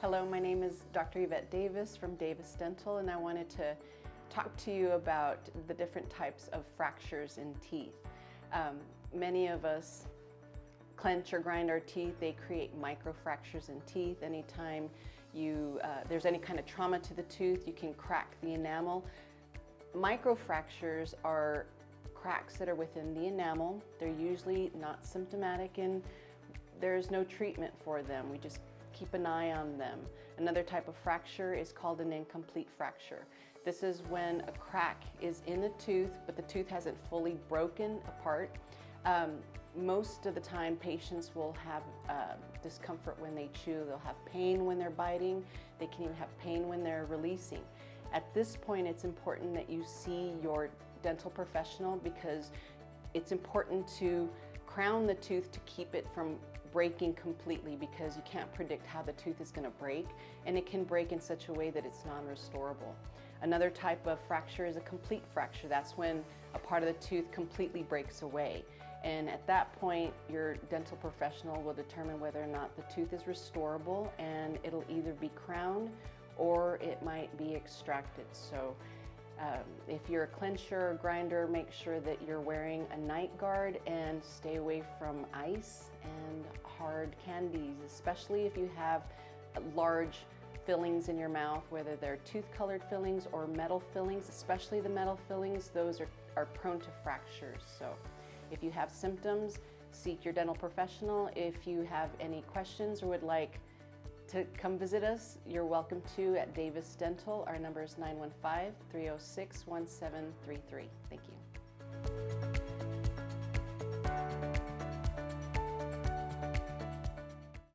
Hello, my name is Dr. Yvette Davis from Davis Dental, and I wanted to talk to you about the different types of fractures in teeth. Many of us clench or grind our teeth. They create microfractures in teeth. Anytime there's any kind of trauma to the tooth, you can crack the enamel. Microfractures are cracks that are within the enamel. They're usually not symptomatic and there's no treatment for them. We just keep an eye on them. Another type of fracture is called an incomplete fracture. This is when a crack is in the tooth, but the tooth hasn't fully broken apart. Most of the time, patients will have discomfort when they chew. They'll have pain when they're biting. They can even have pain when they're releasing. At this point, it's important that you see your dental professional because it's important to crown the tooth to keep it from breaking completely, because you can't predict how the tooth is going to break, and it can break in such a way that it's non-restorable. Another type of fracture is a complete fracture. That's when a part of the tooth completely breaks away, and at that point your dental professional will determine whether or not the tooth is restorable, and it'll either be crowned or it might be extracted. So if you're a clencher or grinder, make sure that you're wearing a night guard and stay away from ice and hard candies, especially if you have large fillings in your mouth, whether they're tooth-colored fillings or metal fillings. Especially the metal fillings, those are prone to fractures. So if you have symptoms, seek your dental professional. If you have any questions or would like to come visit us, you're welcome to at Davis Dental. Our number is 915-306-1733. Thank you.